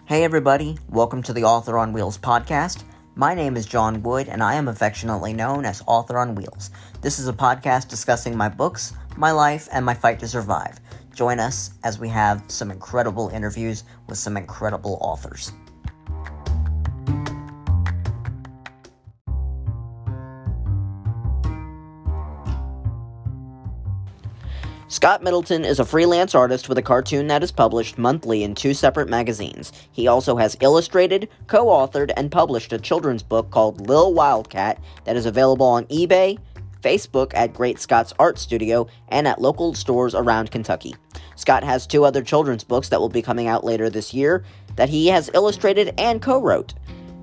Hey everybody, welcome to the Author on Wheels podcast. My name is John Wood and I am affectionately known as Author on Wheels. This is a podcast discussing my books, my life, and my fight to survive. Join us as we have some incredible interviews with some incredible authors. Scott Middleton is a freelance artist with a cartoon that is published monthly in 2 separate magazines. He also has illustrated, co-authored, and published a children's book called Lil Wildcat that is available on eBay, Facebook at Great Scott's Art Studio, and at local stores around Kentucky. Scott has 2 other children's books that will be coming out later this year that he has illustrated and co-wrote.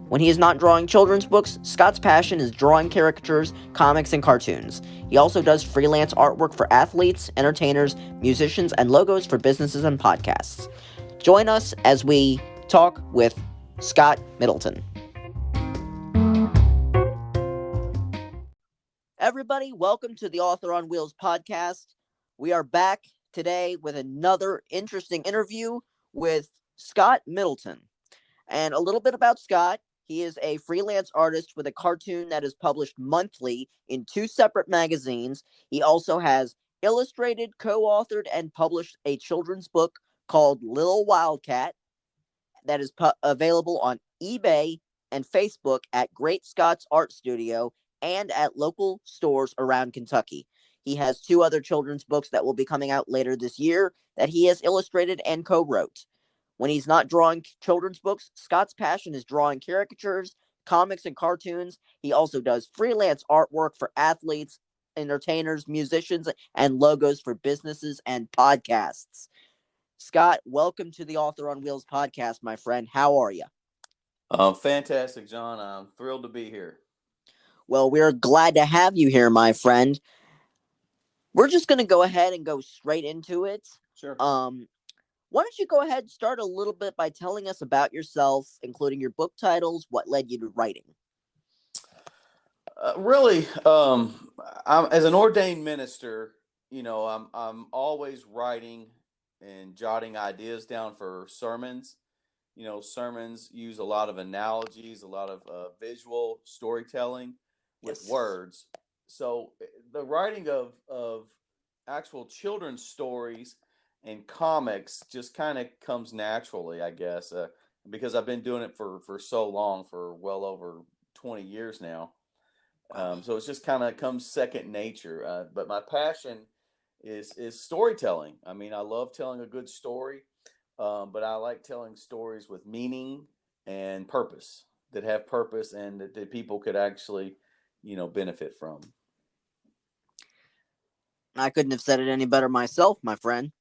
When he is not drawing children's books, Scott's passion is drawing caricatures, comics, and cartoons. He also does freelance artwork for athletes, entertainers, musicians, and logos for businesses and podcasts. Join us as we talk with Scott Middleton. Everybody, welcome to the Author on Wheels podcast. We are back today with another interesting interview with Scott Middleton. And a little bit about Scott. He is a freelance artist with a cartoon that is published monthly in 2 separate magazines. He also has illustrated, co-authored, and published a children's book called Lil Wildcat that is available on eBay and Facebook at Great Scott's Art Studio and at local stores around Kentucky. He has 2 other children's books that will be coming out later this year that he has illustrated and co-wrote. When he's not drawing children's books, Scott's passion is drawing caricatures, comics, and cartoons. He also does freelance artwork for athletes, entertainers, musicians, and logos for businesses and podcasts. Scott, welcome to the Author on Wheels podcast, my friend. How are you? Fantastic, John. I'm thrilled to be here. Well, we're glad to have you here, my friend. We're just going to go ahead and go straight into it. Sure. Why don't you go ahead and start a little bit by telling us about yourself, including your book titles, what led you to writing? I'm as an ordained minister. I'm always writing and jotting ideas down for sermons. Sermons use a lot of analogies, a lot of visual storytelling with words. So the writing of actual children's stories and comics just kind of comes naturally, I guess, because I've been doing it for so long, for well over 20 years now. So it's just kind of comes second nature. But my passion is storytelling. I mean, I love telling a good story, but I like telling stories with meaning and purpose, that have purpose and that people could actually, benefit from. I couldn't have said it any better myself, my friend.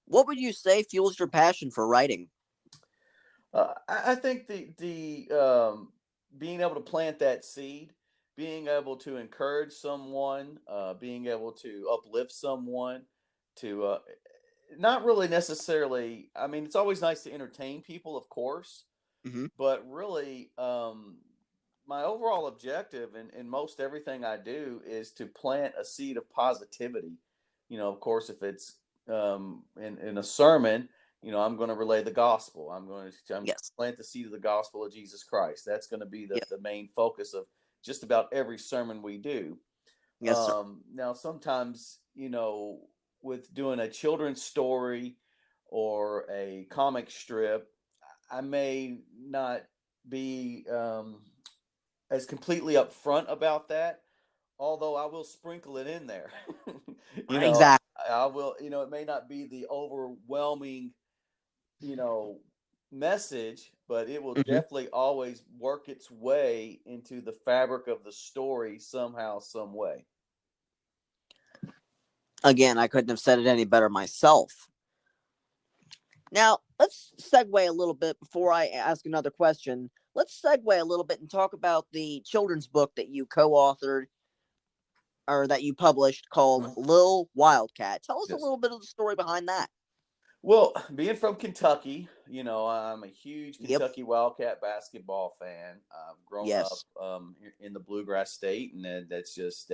What would you say fuels your passion for writing? I think the being able to plant that seed, being able to encourage someone, being able to uplift someone, to not really necessarily. I mean, it's always nice to entertain people, of course, but really, my overall objective in most everything I do is to plant a seed of positivity. Of course, if it's in a sermon, I'm going to relay the gospel. I'm going to plant the seed of the gospel of Jesus Christ. That's going to be the main focus of just about every sermon we do. Yes, sir. Now, sometimes, with doing a children's story or a comic strip, I may not be as completely upfront about that, although I will sprinkle it in there. Exactly. I will, it may not be the overwhelming, message, but it will definitely always work its way into the fabric of the story somehow, some way. Again, I couldn't have said it any better myself. Now, let's segue a little bit before I ask another question. Let's segue a little bit and talk about the children's book that you co-authored or that you published called Lil Wildcat. Tell us a little bit of the story behind that. Well, being from Kentucky, I'm a huge Kentucky Wildcat basketball fan. I've grown up in the Bluegrass State, and that's just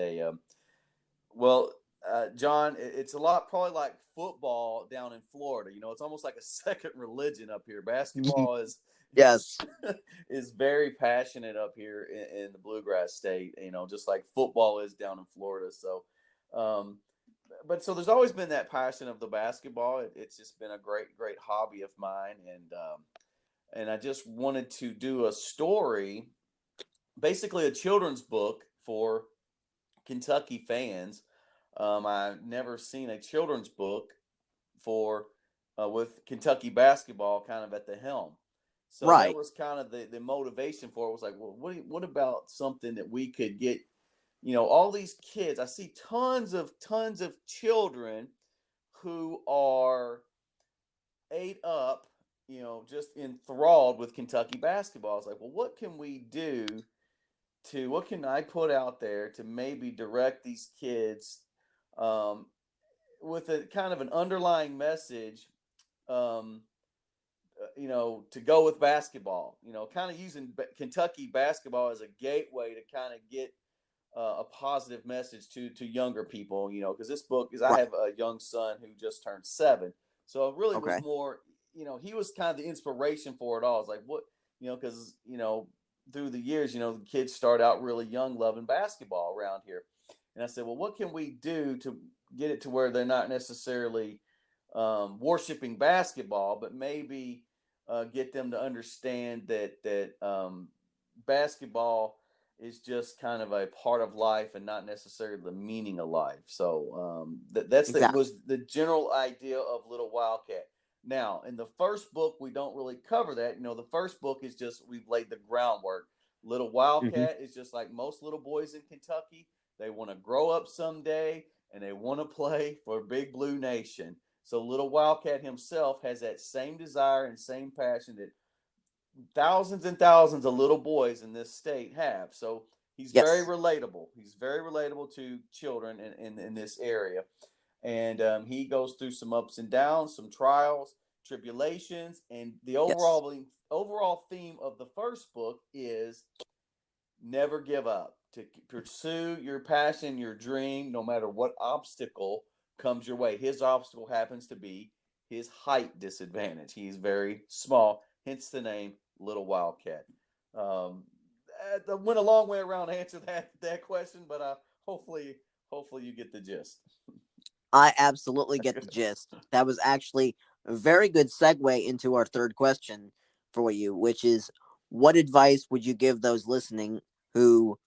John, it's a lot probably like football down in Florida. It's almost like a second religion up here. Basketball is Yes. is very passionate up here in the Bluegrass State. Just like football is down in Florida. So, um, but so there's always been that passion of the basketball. It's just been a great hobby of mine, and I just wanted to do a story, basically a children's book for Kentucky fans. I've never seen a children's book for with Kentucky basketball kind of at the helm. So that Right. was kind of the motivation for it. Was like, well, what about something that we could get? All these kids. I see tons of children who are ate up, just enthralled with Kentucky basketball. I was like, well, what can we do what can I put out there to maybe direct these kids um, with a kind of an underlying message, um, to go with basketball, kind of using Kentucky basketball as a gateway to kind of get a positive message to younger people, because this book is, I Right. have a young son who just turned 7. So it really was Okay. more, he was kind of the inspiration for it all. It's like, what, because, through the years, the kids start out really young loving basketball around here. And I said, well, what can we do to get it to where they're not necessarily worshiping basketball, but maybe get them to understand that basketball is just kind of a part of life and not necessarily the meaning of life. So that Exactly. was the general idea of Little Wildcat. Now, in the first book, we don't really cover that. The first book is just we've laid the groundwork. Little Hmm. Wildcat is just like most little boys in Kentucky. They want to grow up someday and they want to play for Big Blue Nation. So Little Wildcat himself has that same desire and same passion that thousands and thousands of little boys in this state have. So he's very Yes. relatable. He's very relatable to children in this area. And he goes through some ups and downs, some trials, tribulations, and the Yes. overall theme of the first book is never give up. To pursue your passion, your dream, no matter what obstacle comes your way. His obstacle happens to be his height disadvantage. He's very small, hence the name Little Wildcat. Um, I went a long way around to answer that question, but hopefully you get the gist. I absolutely get the gist. That was actually a very good segue into our third question for you, which is what advice would you give those listening who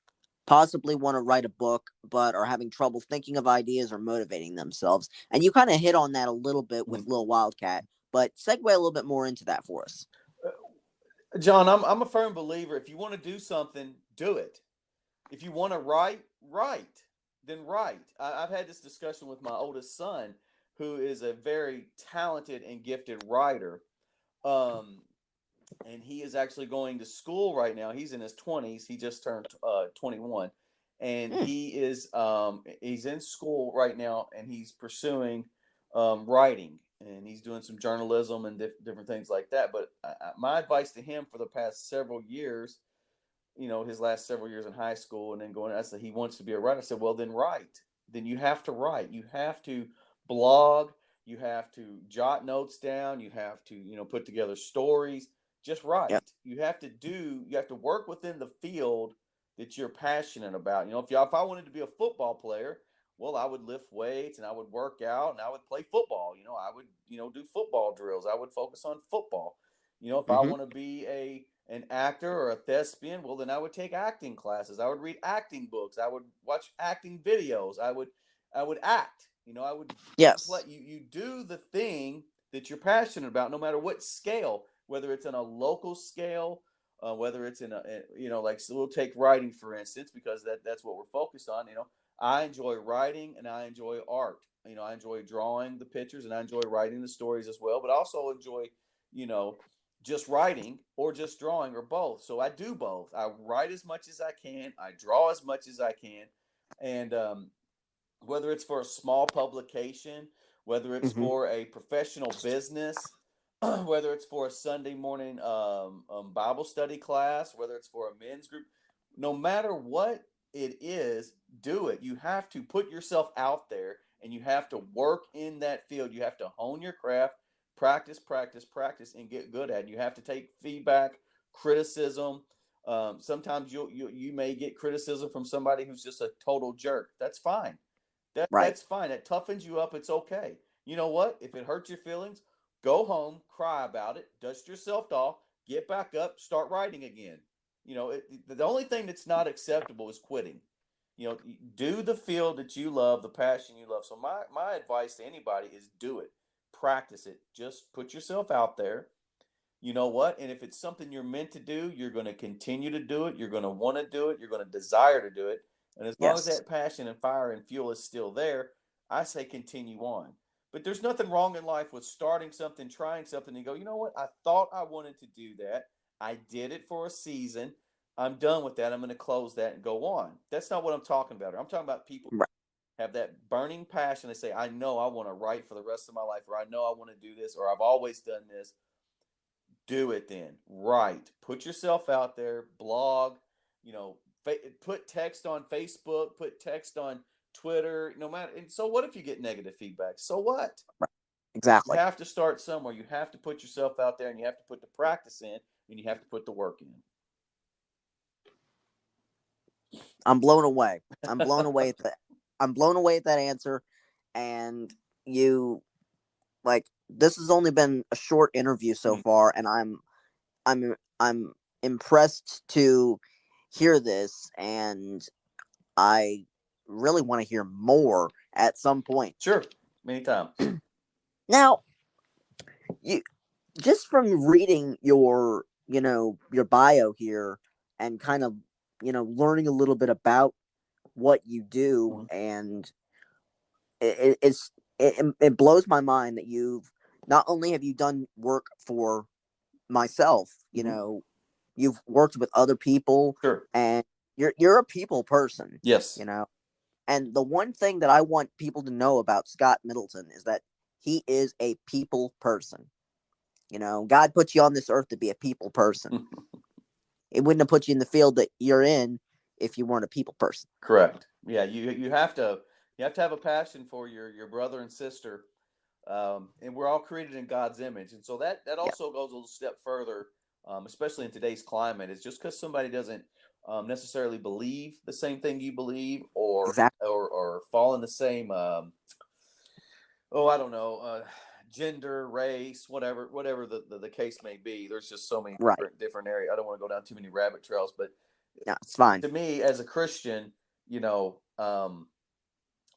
possibly want to write a book but are having trouble thinking of ideas or motivating themselves? And you kind of hit on that a little bit with Lil Wildcat, but segue a little bit more into that for us. John, I'm a firm believer. If you want to do something, do it. If you want to write, then write. I've had this discussion with my oldest son, who is a very talented and gifted writer. Um, and he is actually going to school right now. He's in his 20s. He just turned 21, and Hmm. he's in school right now, and he's pursuing writing, and he's doing some journalism and different things like that. But my advice to him for the past several years, his last several years in high school and then going, I said, he wants to be a writer. I said, well, then write. Then you have to write. You have to blog. You have to jot notes down. You have to, put together stories. Just Yep. write. You have to work within the field that you're passionate about. If I wanted to be a football player, well, I would lift weights and I would work out and I would play football. I would, do football drills. I would focus on football. If I Hmm. want to be an actor or a thespian, well, then I would take acting classes. I would read acting books. I would watch acting videos. I would act. I would play. Yes. You do the thing that you're passionate about, no matter what scale, whether it's on a local scale, whether it's like, so we'll take writing for instance, because that's what we're focused on. I enjoy writing and I enjoy art. I enjoy drawing the pictures and I enjoy writing the stories as well, but I also enjoy, you know, just writing or just drawing or both. So I do both. I write as much as I can. I draw as much as I can, and whether it's for a small publication, whether it's Hmm. for a professional business, whether it's for a Sunday morning Bible study class, whether it's for a men's group, no matter what it is, do it. You have to put yourself out there and you have to work in that field. You have to hone your craft, practice, practice, practice, and get good at it. You have to take feedback, criticism. Sometimes you may get criticism from somebody who's just a total jerk. That's fine. Right. That's fine. That toughens you up. It's okay. You know what? If it hurts your feelings, go home, cry about it, dust yourself off, get back up, start writing again. The only thing that's not acceptable is quitting. Do the field that you love, the passion you love. So my advice to anybody is do it, practice it, just put yourself out there. You know what? And if it's something you're meant to do, you're going to continue to do it. You're going to want to do it. You're going to desire to do it. And as long as Yes. that passion and fire and fuel is still there, I say continue on. But there's nothing wrong in life with starting something, trying something, and go, you know what? I thought I wanted to do that. I did it for a season. I'm done with that. I'm going to close that and go on. That's not what I'm talking about. I'm talking about people Right. have that burning passion. They say, I know I want to write for the rest of my life, or I know I want to do this, or I've always done this. Do it then. Write. Put yourself out there. Blog. You know, put text on Facebook. Put text on Twitter. No matter. And so what if you get negative feedback? So what? Right. You Exactly. have to start somewhere. You have to put yourself out there, and you have to put the practice in, and you have to put the work in. I'm blown away. I'm blown away at that. I'm blown away at that answer. And you like this has only been a short interview so far, and I'm impressed to hear this, and I really want to hear more at some point. Sure. Many times. Now, you just from reading your your bio here and kind of learning a little bit about what you do, Mm-hmm. and it blows my mind that you've not only have you done work for myself, Mm-hmm. you've worked with other people, Sure. and you're a people person, Yes. you know. And the one thing that I want people to know about Scott Middleton is that he is a people person. God put you on this earth to be a people person. It wouldn't have put you in the field that you're in if you weren't a people person. Correct. Yeah. You have to have a passion for your brother and sister. And we're all created in God's image, and so that Yeah, also goes a little step further, especially in today's climate. Is just because somebody doesn't necessarily believe the same thing you believe, or exactly. or fall in the same I don't know, gender, race, whatever the case may be. There's just so many Right. different areas. I don't want to go down too many rabbit trails, but Yeah, it's fine. to me as a Christian,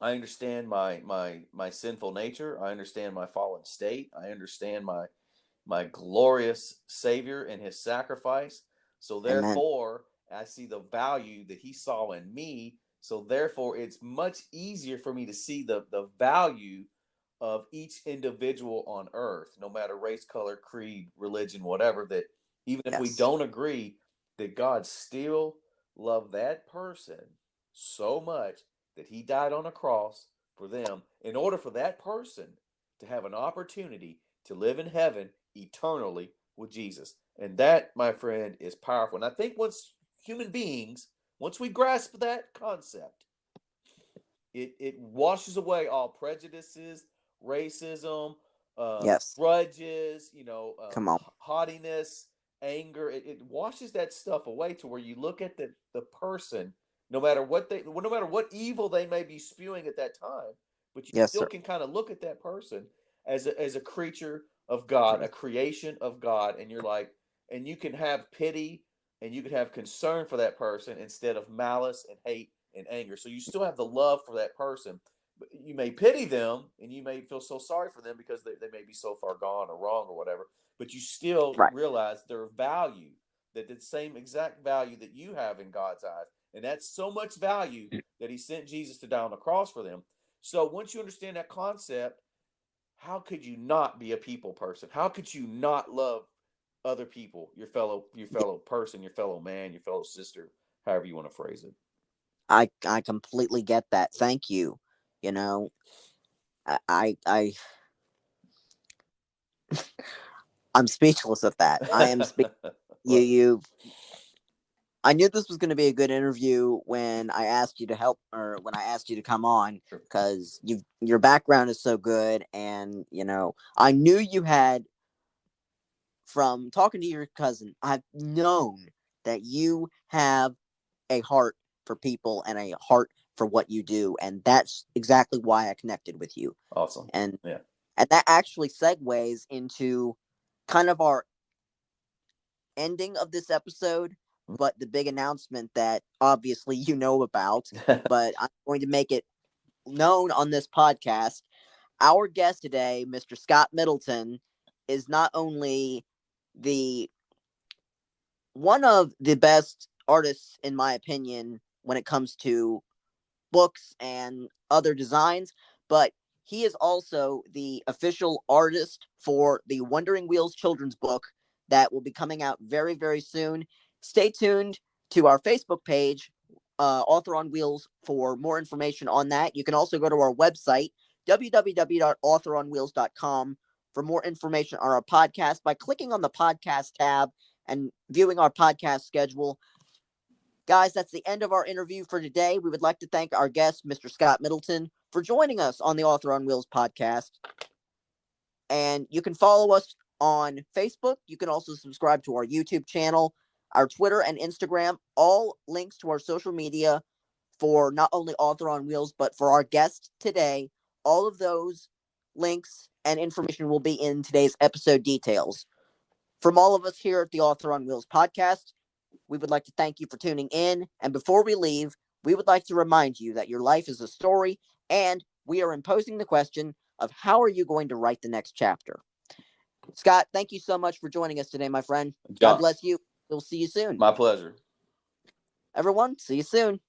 I understand my sinful nature. I understand my fallen state. I understand my glorious Savior and His sacrifice. So Amen. therefore, I see the value that He saw in me. So therefore, it's much easier for me to see the value of each individual on earth, no matter race, color, creed, religion, whatever. That even if we Yes. don't agree, that God still loved that person so much that He died on a cross for them in order for that person to have an opportunity to live in heaven eternally with Jesus. And that, my friend, is powerful. And I think human beings, once we grasp that concept, it washes away all prejudices, racism, Yes. grudges, Come on. haughtiness, anger. It washes that stuff away to where you look at the person, no matter what evil they may be spewing at that time, but you Yes, still sir. can kind of look at that person as a creature of God, a creation of God, and you're like, and you can have pity and you can have concern for that person instead of malice and hate and anger. So you still have the love for that person. But you may pity them and you may feel so sorry for them because they may be so far gone or wrong or whatever. But you still Right. realize their value, that the same exact value that you have in God's eyes. And that's so much value that He sent Jesus to die on the cross for them. So once you understand that concept, how could you not be a people person? How could you not love other people, your fellow person, your fellow man, your fellow sister, however you want to phrase it? I completely get that. Thank you. You know, I I'm speechless at that. I am you I knew this was going to be a good interview when I asked you to help, or when I asked you to come on, Sure. because your background is so good, and I knew you had, from talking to your cousin, I've known that you have a heart for people and a heart for what you do, and that's exactly why I connected with you. Awesome. And Yeah. and that actually segues into kind of our ending of this episode, but the big announcement that obviously you know about, but I'm going to make it known on this podcast. Our guest today, Mr. Scott Middleton, is not only the one of the best artists, in my opinion, when it comes to books and other designs, but he is also the official artist for the Wandering Wheels children's book that will be coming out very, very soon. Stay tuned to our Facebook page, Author on Wheels, for more information on that. You can also go to our website, www.authoronwheels.com, for more information on our podcast by clicking on the podcast tab and viewing our podcast schedule. Guys, that's the end of our interview for today. We would like to thank our guest, Mr. Scott Middleton, for joining us on the Author on Wheels podcast. And you can follow us on Facebook. You can also subscribe to our YouTube channel, our Twitter and Instagram, all links to our social media for not only Author on Wheels, but for our guest today. All of those links and information will be in today's episode details. From all of us here at the Author on Wheels podcast, we would like to thank you for tuning in. And before we leave, we would like to remind you that your life is a story, and we are imposing the question of how are you going to write the next chapter? Scott, thank you so much for joining us today, my friend. God bless you. We'll see you soon. My pleasure. Everyone, see you soon.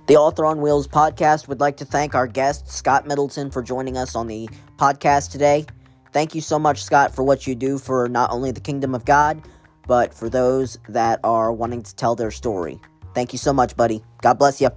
The Author on Wheels podcast would like to thank our guest, Scott Middleton, for joining us on the podcast today. Thank you so much, Scott, for what you do for not only the kingdom of God, but for those that are wanting to tell their story. Thank you so much, buddy. God bless you.